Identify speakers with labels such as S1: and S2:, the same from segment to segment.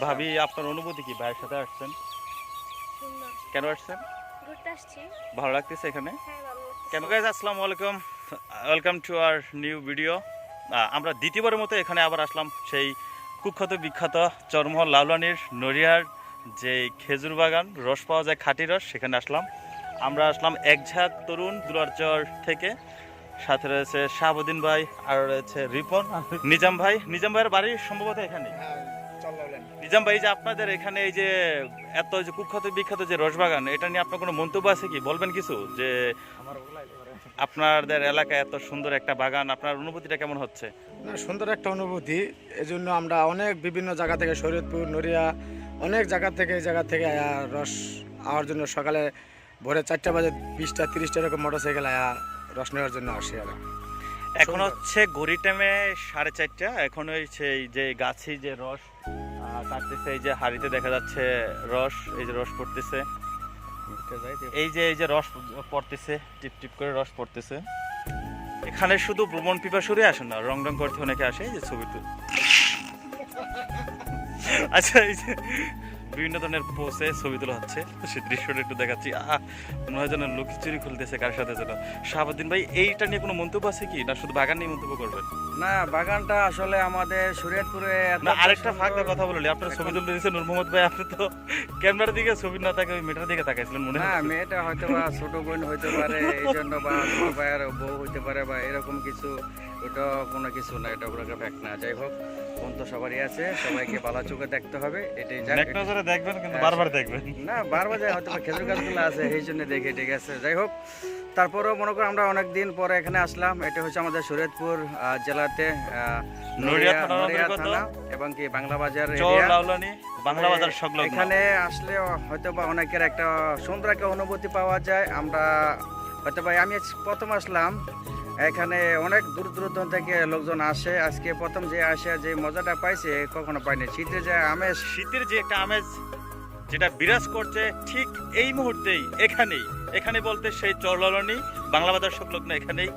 S1: ভাবি আপনার অনুভূতি কি ভাইয়ের সাথে আসছেন?
S2: সুন্দর।
S1: কেন আসছেন?
S2: ঘুরতে আসছি।
S1: ভালো লাগতেছে এখানে?
S2: হ্যাঁ, ভালো লাগতেছে।
S1: কেন গাইজ, আসসালামু আলাইকুম, welcome to our new video. আমরা দ্বিতীয়বারের মতো এখানে আবার আসলাম সেই কুখ্যাত বিখ্যাত চরমহল লাউলানির নড়িয়ার যে খেজুর বাগান, রস পাওয়া যায় খাঁটি রস, সেখানে আসলাম। আমরা আসলাম একঝাঁক তরুণ দুলারচর থেকে। সাথে রয়েছে শাহাবুদ্দিন ভাই, আর রয়েছে রিপন, নিজাম ভাই। নিজাম ভাইয়ের বাড়ি সম্ভবত এখানে। নিজাম ভাই, যে আপনাদের এখানে এই যে এত যে কুখ্যাত বিখ্যাত যে রসবাগান, এটা নিয়ে আপনার কোনো মন্তব্য আছে কি? বলবেন কিছু, যে আপনাদের এলাকায় এত সুন্দর একটা বাগান, আপনার অনুভূতিটা কেমন হচ্ছে?
S3: না, সুন্দর একটা অনুভূতি। এজন্য আমরা অনেক বিভিন্ন জায়গা থেকে, শরীয়তপুর, নড়িয়া, অনেক জায়গা থেকে এই জায়গা থেকে রস আওয়ার জন্য সকালে ভোরে 4টা বাজে 20টা 30টা এরকম মোটরসাইকেল রস নেওয়ার জন্য আসি। আর
S1: এখন হচ্ছে ঘড়ি টাইমে 4:30। এখন হচ্ছে এই যে গাছি যে রস কাটতেছে, এই যে হাড়িতে দেখা যাচ্ছে রস, এই যে রস পড়তেছে, এই যে রস পড়তেছে, টিপ টিপ করে রস পড়তেছে। এখানে শুধু ভ্রমণ পিপাসুরই আসে না, রং রং করতে অনেকে আসে। এই যে ছবি আচ্ছা, এই যে বিভিন্ন ধরনের পোসে ছবি তোলা হচ্ছে, সে দৃশ্যটা একটু দেখাচ্ছি। মনে হয় যেন লুকিচুরি খুলতেছে কার সাথে যেন। শাহাবুদ্দিন ভাই, এইটা নিয়ে কোনো মন্তব্য আছে কি, না শুধু বাগান নিয়ে মন্তব্য করবেন?
S4: না, বাগানটা আসলে আমাদের শরীয়তপুরে
S1: না, আরেকটা ফাঁকা কথা বললি, আপনার ছবি তুলতে দিয়েছে নূর মোহাম্মদ ভাই, আপনি তো ক্যামেরার দিকে ছবি না থাকে ওই মেয়েটার দিকে তাকাইছিলেন মনে হয়।
S4: না, মেয়েটা হয়তো বা ছোট বোন হইতে পারে, এই জন্য, বা ছোট ভাইয়ের বউ হইতে পারে, বা এরকম কিছু। ওটা কোনো কিছু না, এটা কোনো ফ্যাক্ট না। যাই হোক, বোন তো সবারই আছে, সবাইকে ভালো চোখে দেখতে হবে, এটাই যাক।
S1: এক নজরে দেখবেন, কিন্তু বারবার দেখবেন
S4: না, বারবার যায় হয়তো বা খেজুর গাছগুলো আছে এই জন্য দেখি, ঠিক আছে। যাই হোক, তারপরেও মনে করো আমরা অনেক দিন পরে এখানে আসলাম। এটা হচ্ছে আমাদের শরীয়তপুর জেলাতে
S1: নড়িয়া
S4: নড়িয়া
S1: থানা
S4: থানা এবং কি বাংলা বাজার
S1: চর
S4: area।
S1: লাউলানি বাংলা বাজার সংলগ্ন।
S4: এখানে আসলে হয়তো বা অনেকের একটা সুন্দর একটা অনুভূতি পাওয়া যায়। আমরা হয়তো বা আমি প্রথম আসলাম এখানে, অনেক দূর দূরান্ত থেকে লোকজন আসে। আজকে প্রথম যে আসে, যে মজাটা পাইছে কখনো পাইনি। শীতের যে আমেজ,
S1: শীতের যে একটা আমেজ যেটা বিরাজ করছে ঠিক এই মুহূর্তেই এখানে বলতে সেই চর লাউলানি বাংলা বাজার সংলগ্ন এখানেই।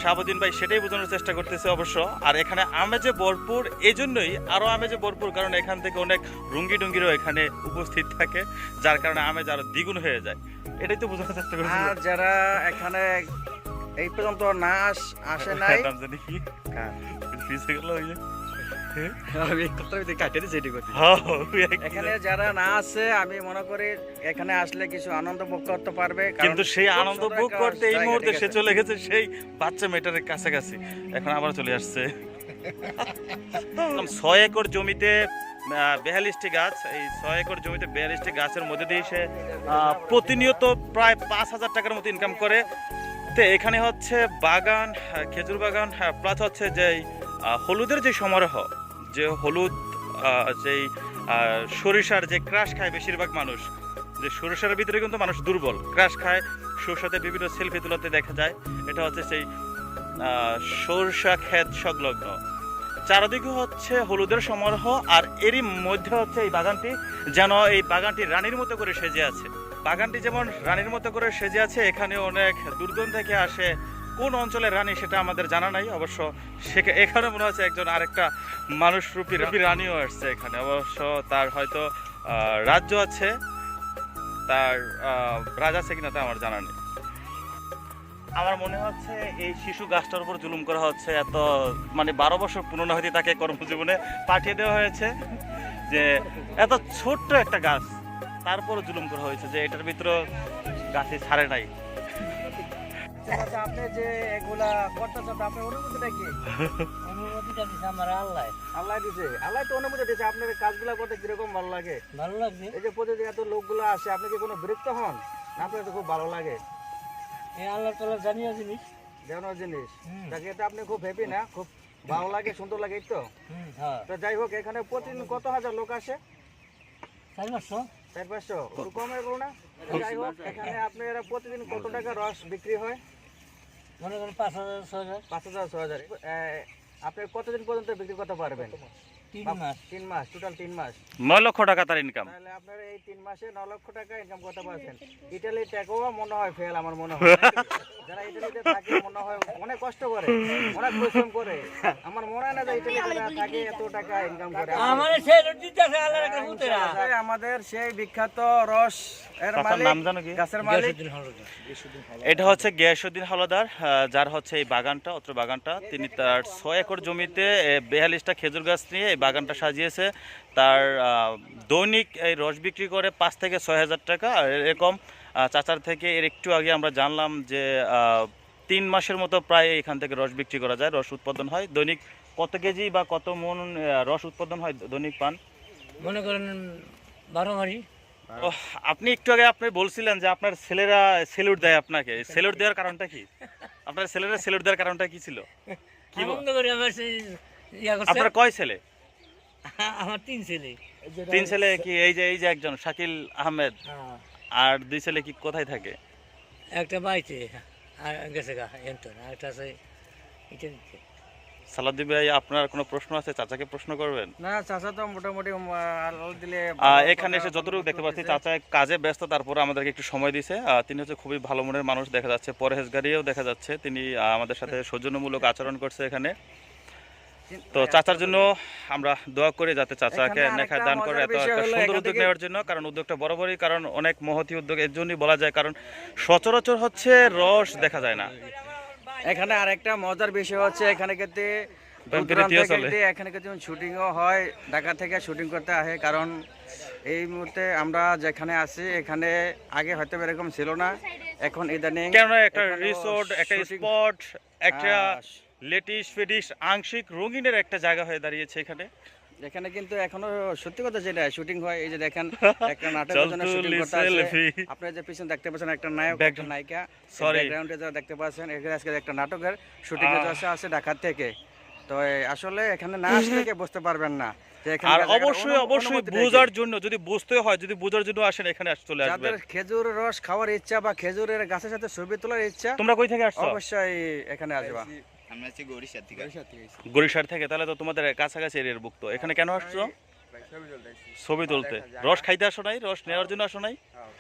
S1: শাহাবুদ্দিন ভাই সেটাই বোঝানোর চেষ্টা করতেছে অবশ্য। আর এখানে আমেজে ভরপুর, এই জন্যই আরও আমেজে ভরপুর, কারণ এখান থেকে অনেক রুঙ্গি ডুঙ্গিরও এখানে উপস্থিত থাকে, যার কারণে আমেজ আরো দ্বিগুণ হয়ে যায়। এটাই তো বোঝানোর চেষ্টা করছি।
S4: আর যারা এখানে এই পর্যন্ত না আসে নাই,
S1: নাম জানি কি? ফিসে গেল ওই যে।
S4: আমি কথার ভিতরে কাটিয়ে দিয়েছি, এটি করতে।
S1: হ্যাঁ, ওই একই
S4: এখানে
S1: জায়গা।
S4: যারা না আছে, আমি মনে করি এখানে আসলে কিছু আনন্দ ভোগ করতে পারবে। কারণ
S1: কিন্তু সেই
S4: খুব
S1: আনন্দ
S4: সুন্দর
S1: ভোগ
S4: একটা
S1: করতে এই
S4: জায়গা,
S1: মুহূর্তে
S4: ঠিক
S1: সে
S4: আছে।
S1: চলে গেছে সেই বাচ্চা মেয়েটার কাছাকাছি, এখন আবার চলে আসছে। 6 একর জমিতে 42টি গাছ, এই 6 একর জমিতে 42টি গাছের মধ্যে দিয়ে সে প্রতিনিয়ত প্রায় 5,000 টাকার মতো ইনকাম করে। তো এখানে হচ্ছে বাগান, খেজুর বাগান, প্লাস হচ্ছে যে হলুদের যে সমারোহ, যে হলুদ, যেই সরিষার যে ক্রাশ খায় বেশিরভাগ মানুষ, যে সরিষার ভিতরে কিন্তু মানুষ দুর্বল, ক্রাশ খায়, সরষাতে বিভিন্ন সেলফি তোলাতে দেখা যায়। এটা হচ্ছে সেই সরষা ক্ষেত সংলগ্ন, চারদিকে হচ্ছে হলুদের সমারোহ। আর এরই মধ্যে হচ্ছে এই বাগানটি যেন এই বাগানটি রানীর মতো করে সেজে আছে। বাগানটি যেমন রানীর মতো করে সেজে আছে, এখানে অনেক দূরদূর থেকে আসে। কোন অঞ্চলের রানী সেটা আমাদের জানা নাই অবশ্য। এখানে মনে হচ্ছে একজন আরেকটা মানুষরূপী রানীও আসছে এখানে। অবশ্য তার হয়তো রাজ্য আছে, তার রাজা আছে কিনা তা আমার জানা নেই। আমার মনে হচ্ছে এই শিশু গাছটার উপর জুলুম করা হচ্ছে। এত মানে 12 বছর পুরনো হয়তো তাকে কর্মজীবনে পাঠিয়ে দেওয়া হয়েছে, যে এত ছোট্ট একটা গাছ তারপরও জুলুম করা হয়েছে, যে এটার ভিতরে গাছে ছাড়ে নাই।
S4: আচ্ছা, আপনি যে এগুলা করতেছেন, আপনার অনুভূতিটা কি?
S5: অনুমতিটা দিছে আমার আল্লাহ।
S4: আল্লাহ দিছে, আল্লাহ তো অনুমতি দিছে। আপনার এই কাজগুলা করতে কিরকম ভালো লাগে?
S5: ভালো লাগছে।
S4: এই যে প্রতিদিন এত লোকগুলো আসে, আপনি কি কোনো বিরক্ত হন না? আপনার তো খুব ভালো লাগে,
S5: এই আল্লাহ তাআলা জানিয়া জিনিস।
S4: যেমন জিনিস
S5: হুম।
S4: তাকে এটা আপনি খুব হ্যাপি না? খুব ভালো লাগে, সুন্দর লাগে, এই তো।
S5: হ্যাঁ,
S4: তো যাই হোক, এখানে প্রতিদিন কত হাজার লোক আসে?
S5: 400-500।
S4: 400-500, একটু কম হয়ে গেল না? তো যাই হোক, এখানে আপনার প্রতিদিন কত টাকা রস বিক্রি হয়?
S5: মনে করেন 5,000-6,000।
S4: 5,000-6,000। আপনি কতদিন পর্যন্ত বিক্রি করতে পারবেন?
S5: 3 মাস
S4: 3 মাস, টোটাল 3 মাস।
S1: 9 লক্ষ টাকা তার ইনকাম।
S4: তাহলে আপনার এই 3 মাসে 9 লক্ষ টাকা ইনকাম করতে পারছেন। ইটালি টাকাও মনে হয় ফেল, আমার মনে হয়। যারা ইটালিতে থাকে মনে হয় অনেক কষ্ট করে, অনেক পরিশ্রম করে। আমার মনে হয় না যে ইটালিতে যারা থাকে এত টাকা ইনকাম করে।
S5: আমার সেলুট দিতেছে আল্লাহর একটা পুতেরা
S4: আমাদের সেই বিখ্যাত রস এর
S1: চাচার
S4: মালিক,
S1: নাম জানো কি?
S4: গাছের মালিক
S1: এটা হচ্ছে গিয়াসউদ্দিন হাওলাদার, যার হচ্ছে এই বাগানটা, অত্র বাগানটা। তিনি তার 6 একর জমিতে 42টা খেজুর গাছ নিয়ে এই বাগানটা সাজিয়েছে। তার দৈনিক এই রস বিক্রি করে 5 থেকে 6 হাজার টাকা। আর এরকম চাচার থেকে এর একটু আগে আমরা জানলাম যে 3 মাসের মতো প্রায় এখান থেকে রস বিক্রি করা যায়, রস উৎপাদন হয়। দৈনিক কত কেজি বা কত মন রস উৎপাদন হয় দৈনিক পান?
S5: মনে করেন 12 মারি।
S1: ও, আপনি একটু আগে আপনি বলছিলেন যে আপনার ছেলেরা সেলুট দেয় আপনাকে। সেলুট দেওয়ার কারণটা কি? আপনার ছেলেরা সেলুট দেওয়ার কারণটা কি ছিল? কি
S5: আনন্দ করে আমার ইয়া করছে।
S1: আপনার কয় ছেলে?
S5: আমার 3 ছেলে।
S1: 3 ছেলে কি? এই যে একজন শাকিল আহমেদ,
S5: হ্যাঁ,
S1: আর 2 ছেলে কি কোথায় থাকে?
S5: একটা বাইতে আর গেছে গা এন্টন, আর একটা আছে এটা নিতে।
S1: সালাউদ্দিন ভাই, আপনার কোনো প্রশ্ন আছে? চাচাকে প্রশ্ন করবেন।
S4: না, চাচা তো মোটামুটি আল্লাহ দিলে
S1: এখানে এসে যতটুকু দেখতে পাচ্ছি চাচা কাজে ব্যস্ত, তারপরে আমাদেরকে একটু সময় দিয়েছে। তিনি হচ্ছে খুবই ভালো মনের মানুষ দেখা যাচ্ছে, পরহেজগারিও দেখা যাচ্ছে। তিনি আমাদের সাথে সৌজন্যমূলক আচরণ করছে এখানে। তো চাচার জন্য আমরা দোয়া করি যাতে চাচাকে
S4: এখানে
S1: নেখা
S4: আরেকটা
S1: দান করে,
S4: মজার
S1: এত
S4: বিষয়
S1: একটা
S4: হলো
S1: সুন্দর
S4: এখান
S1: উদ্যোগ
S4: থেকে-
S1: নেওয়ার জন্য। কারণ উদ্যোগটা বরাবরই, কারণ অনেক মহতি উদ্যোগ এর জন্যই বলা যায়, কারণ সচরাচর হচ্ছে রস দেখা যায় না।
S4: এখানে আরেকটা মজার বিষয় হচ্ছে এখানে কিন্তু
S1: প্রীতিও চলে।
S4: এখানে কিন্তু শুটিংও হয়, ঢাকা থেকে শুটিং করতে আসে। কারণ এই মুহূর্তে আমরা যেখানে আছি এখানে আগে হয়তো এরকম ছিল না, এখন ইদানিং
S1: কেন একটা
S4: এখানেও
S1: রিসোর্ট, একটা
S4: shooting-
S1: স্পট, একটা
S4: হ্যাঁ,
S1: লেটিশ ফেটিশ আংশিক রঙিনের একটা জায়গা হয়ে দাঁড়িয়েছে এখানে।
S4: এখানে কিন্তু এখনো সত্যি কথা যেটা শুটিং হয়, এই যে দেখেন একটা নাটকের জন্য শুটিং
S1: চলতুলি
S4: করতে আসে।
S1: selfie।
S4: আপনারা যে পিছনে দেখতে পাচ্ছেন একটা নায়ক, একটা
S1: Background-
S4: নায়িকা,
S1: Sorry.
S4: ব্যাকগ্রাউন্ডে যারা দেখতে পাচ্ছেন এখানে আজকে একটা নাটকের শুটিং এর জন্য আসে ঢাকা থেকে। তো আসলে এখানে না আসলে কে বুঝতে পারবেন না যে এখানে
S1: আর অবশ্যই অবশ্যই বোঝার জন্য, যদি বুঝতে হয়, যদি বোঝার জন্য আসেন এখানে চলে আসবেন।
S4: যাদের খেজুর রস খাওয়ার ইচ্ছা বা খেজুরের গাছের সাথে ছবি তোলার ইচ্ছা,
S1: তোমরা কই থেকে আসছো?
S4: অবশ্যই এখানে আসবা।
S1: গরিশার থেকে। তাহলে তো তোমাদের কাছাকাছি এরিয়ার ভুক্ত। এখানে কেন আসছো? ছবি তুলতে। রস খাইতে আসো নাই? রস নেওয়ার জন্য আসো নাই?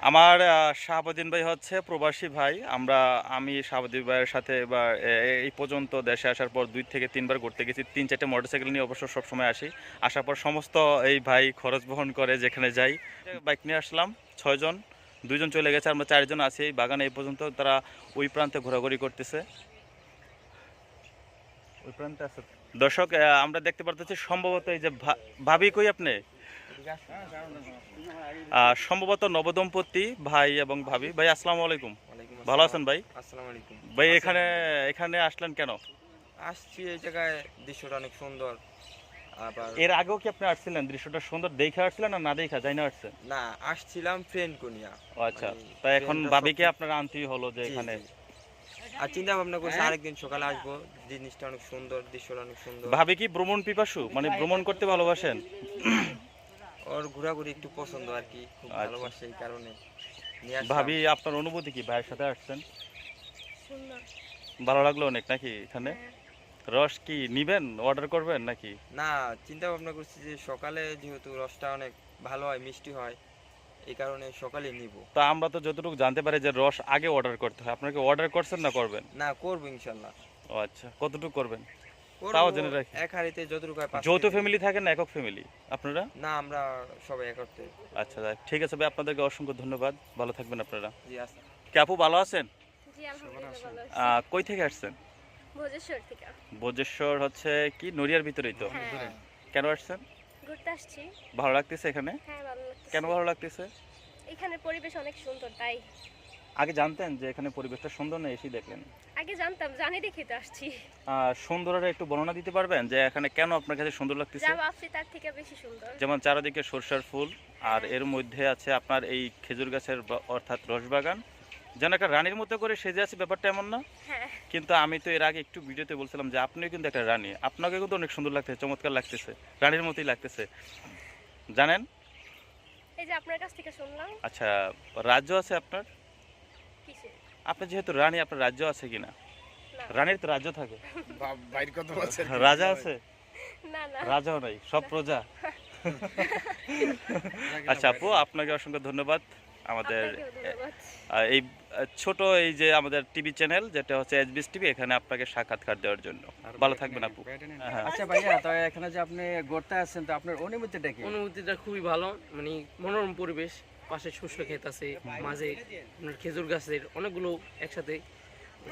S1: আমার শাহাবুদ্দিন ভাই হচ্ছে প্রবাসী ভাই। আমি শাহাবুদ্দিন ভাইয়ের সাথে এবার এই পর্যন্ত দেশে আসার পর 2 থেকে 3 বার ঘুরতে গেছি। 3-4টে মোটরসাইকেল নিয়ে অবশ্য সবসময় আসি। আসার পর সমস্ত এই ভাই খরচ বহন করে যেখানে যাই। বাইক নিয়ে আসলাম 6 জন, 2 জন চলে গেছে, আমরা 4 জন আছি এই বাগানে। এই পর্যন্ত তারা ওই প্রান্তে ঘোরাঘুরি করতেছে। ওই প্রান্তে আছে দর্শক, আমরা দেখতে পারতেছি সম্ভবত এই যে ভাবি কই আপনি? সম্ভবত নবদম্পতি ভাই এবং ভাবি। ভাই আসসালামু আলাইকুম। ভালো আছেন ভাই?
S6: আসসালামু আলাইকুম।
S1: ভাই এখানে আসলেন কেন?
S6: আসছি এই জায়গায়, দৃশ্যটা অনেক সুন্দর। আবার
S1: এর আগেও কি আপনি আসছিলেন? দৃশ্যটা সুন্দর দেখে আসছিলেন না দেখা যাই না আসছেন?
S6: না, আসছিলাম ফ্রেন্ড কোনিয়া।
S1: ও আচ্ছা,
S6: মানে
S1: তাই এখন
S6: friend রা
S1: ভাবিকে
S6: সব-
S1: আপনারা আনতেই হলো যে
S6: জি,
S1: এখানে।
S6: জি। আর চিন্তা ভাবনা করছি আরেকদিন সকালে আসবো, জিনিসটা অনেক সুন্দর, দৃশ্যটা অনেক সুন্দর।
S1: ভাবি কি ভ্রমণ পিপাসু, মানে ভ্রমণ করতে ভালোবাসেন?
S6: ওর ঘোরাঘুরি একটু পছন্দ আর কি, খুব
S1: আচ্ছা।
S6: ভালোবাসে, এই কারণে নিয়ে আসলাম।
S1: ভাবি আপনার অনুভূতি কি ভাইয়ের সাথে আসছেন?
S2: সুন্দর।
S1: ভালো লাগলো অনেক নাকি? এখানে রস কি নিবেন, অর্ডার করবেন নাকি?
S6: না, চিন্তা ভাবনা করছি যে সকালে যেহেতু রসটা অনেক ভালো হয়, মিষ্টি হয়, এই কারণে সকালে নিব।
S1: তো আমরা তো যতটুকু জানতে পারি যে রস আগে অর্ডার করতে হয়। আপনাকে অর্ডার করছেন না করবেন?
S6: না, করবো ইনশাল্লাহ।
S1: ও আচ্ছা, কতটুকু করবেন?
S6: করবো,
S1: তাও জেনে রাখি।
S6: এক হাঁড়িতে যতটুকু হয় 5
S1: যৌথ
S6: কেজি।
S1: ফ্যামিলি থাকেন না একক ফ্যামিলি আপনারা?
S6: না, আমরা সবাই এক করতে।
S1: আচ্ছা ঠিক আছে ভাই, আপনাদেরকে অসংখ্য ধন্যবাদ। ভালো থাকবেন আপনারা।
S6: জি, আচ্ছা।
S1: কি আপু ভালো আছেন?
S2: জি আলহামদুলিল্লাহ ভালো আছি।
S1: কই থেকে আসছেন?
S2: ভোজেশ্বর থেকে।
S1: ভোজেশ্বর হচ্ছে কি নড়িয়ার ভিতরেই তো?
S2: হ্যাঁ,
S1: কেন আসছেন?
S2: ঘুরতে আসছি।
S1: ভালো লাগতেছে এখানে?
S2: হ্যাঁ, ভালো লাগছে।
S1: কেন ভালো লাগতেছে?
S2: এখানে পরিবেশ অনেক সুন্দর, তাই।
S1: আগে জানতেন যে এখানে পরিবেশটা সুন্দর না এসেই দেখলেন?
S2: আগে জানতাম, জানি দেখে তো আসছি।
S1: সুন্দরের একটু বর্ণনা দিতে পারবেন যে এখানে কেন আপনার কাছে সুন্দর লাগতেছে?
S2: যা ভাবছি তার থেকে বেশি সুন্দর।
S1: যেমন চারিদিকে সরষার ফুল, আর এর মধ্যে আছে আপনার এই খেজুর গাছের অর্থাৎ রসবাগান, যেন একটা রানীর মতো করে সেজে আছে, ব্যাপারটা এমন না?
S2: হ্যাঁ,
S1: কিন্তু আমি তো এর আগে একটু ভিডিওতে বলছিলাম যে আপনিও কিন্তু একটা রানী, আপনাকে কিন্তু অনেক সুন্দর লাগতেছে, চমৎকার লাগতেছে, রানীর মতোই লাগতেছে জানেন।
S2: এই যে আপনার কাছ থেকে শুনলাম।
S1: আচ্ছা, রাজ্য আছে আপনার?
S2: কিসে?
S1: আপনি যেহেতু রানী, আপনার রাজ্য আছে কিনা?
S2: না।
S1: রানীর তো রাজ্য থাকে,
S3: বাইর কত বলছেন?
S1: রাজা আছে?
S2: না না
S1: রাজাও নাই, সব প্রজা। আচ্ছা আপু, আপনাকে অসংখ্য ধন্যবাদ আমাদের
S2: আপনাকেও ধন্যবাদ।
S1: এই ছোট এই যে আমাদের টিভি চ্যানেল যেটা হচ্ছে এসবিএস টিভি, এখানে আপনাকে সাক্ষাৎকার দেওয়ার জন্য। ভালো থাকবেন আপু। হ্যাঁ।
S4: আচ্ছা ভাইয়া, তো এখানে যে আপনি ঘুরতে আসছেন, তো আপনার অনুভূতিটা কি?
S7: অনুভূতিটা খুবই ভালো, মানে মনোরম পরিবেশ, পাশে শস্য ক্ষেত আছে, মাঝে আপনার খেজুর গাছের অনেকগুলো একসাথে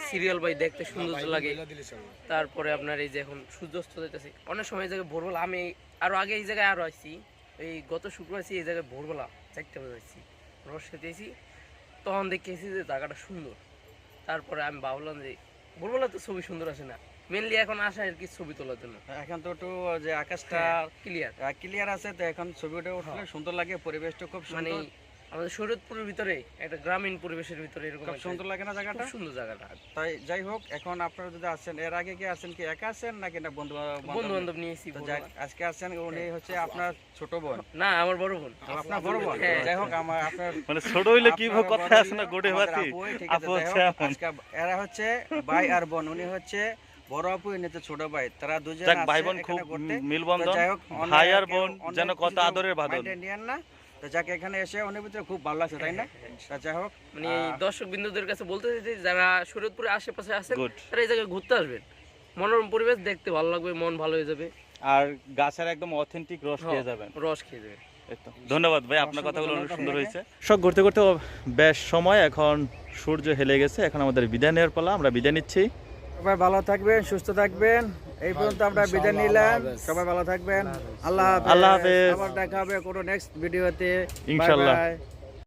S7: সিরিয়াল বাই দেখতে সুন্দর লাগে। তারপরে আপনার এই যে এখন সূর্যাস্ত যাইতেছে, অনেক সময় এই জায়গায় ভোরবেলা, আমি আরো আগে এই জায়গায় আরো আসছি, এই গত শুক্রবার আসছি, এই জায়গায় ভোরবেলা 4টা বাজে আসছি, রস খেতেছি, তখন দেখেছি যে জায়গাটা সুন্দর। তারপরে আমি ভাবলাম যে ভোরবেলা তো ছবি সুন্দর আসে না, মেনলি এখন আসা আর কি ছবি তোলার জন্য।
S4: এখন তো একটু যে আকাশটা
S7: ক্লিয়ার,
S4: ক্লিয়ার আছে, তো এখন ছবিটা উঠলে সুন্দর লাগে, পরিবেশটা খুব
S7: মানে
S4: সুন্দর।
S7: আমাদের শরীয়তপুরের ভিতরে একটা গ্রামীণ পরিবেশের ভিতরে এরকম
S4: খুব
S7: একটা
S4: সুন্দর লাগে না
S7: খুব
S4: জায়গাটা?
S7: সুন্দর জায়গাটা।
S4: তাই যাই হোক, এখন আপনারা যদি আসেন, এর আগে কি আসেন, কি একা আসেন নাকি না বন্ধু
S7: বন্ধু বান্ধব নিয়েছি।
S4: তো যাক, আজকে আসছেন, উনি হচ্ছে আপনার ছোট বোন।
S7: না, আমার বড় বোন।
S4: আপনার বড় বোন?
S7: হ্যাঁ।
S4: যাই হোক, আমার আপনার
S1: মানে ছোট হইলে কি
S4: আপনার
S1: কথা
S4: বড়
S1: আছে না,
S4: বোন,
S1: গোটে
S4: আমাদের
S1: বাতি
S4: আপুই, ঠিক আছে,
S1: আপু
S4: যাই
S1: হচ্ছে
S4: হোক,
S1: এমন।
S4: আজকে এরা হচ্ছে ভাই আর বোন, উনি হচ্ছে বড় আপু, ইনি হচ্ছে ছোট ভাই, তারা দুজন
S1: যাক,
S4: আছে
S1: ভাই বোন
S4: এখানে
S1: খুব
S4: ঘুরতে। তো
S1: মিলবন্ধন,
S4: যাই হোক,
S1: ভাই আর
S4: অনেকে
S1: বোন
S4: অনেক
S1: যেন কত
S4: কিছু
S1: আদরের বাঁধন।
S4: মাইন্ডে নিয়েন না। তো যাকে এখানে এসে অনুভূতি খুব ভালো লাগছে, তাই না? তা যাই হোক,
S7: মানে এই দর্শক বিন্দুদের কাছে বলতে চাইছি, যারা শরীয়তপুরের আশেপাশে আছেন
S1: Good.
S7: তারা এই জায়গায় ঘুরতে আসবেন, মনোরম পরিবেশ দেখতে ভালো লাগবে, মন ভালো হয়ে যাবে,
S1: আর গাছের একদম অথেন্টিক রস খেয়ে যাবেন।
S7: রস খেয়ে যাবে।
S1: এই তো। ধন্যবাদ ভাই, আপনার কথাগুলো অনেক সুন্দর হয়েছে। সব ঘুরতে ঘুরতে বেশ সময়, এখন সূর্য হেলে গেছে, এখন আমাদের বিদায় নেওয়ার পালা, আমরা বিদায় নিচ্ছি।
S4: সবাই ভালো থাকবেন, সুস্থ থাকবেন। এই পর্যন্ত আমরা বিদায় নিলাম, সবাই ভালো থাকবেন। আল্লাহ হাফেজ।
S1: আল্লাহ হাফেজ।
S4: আবার দেখা হবে কোনো নেক্সট ভিডিওতে।
S1: ইনশাআল্লাহ।
S4: Bye bye.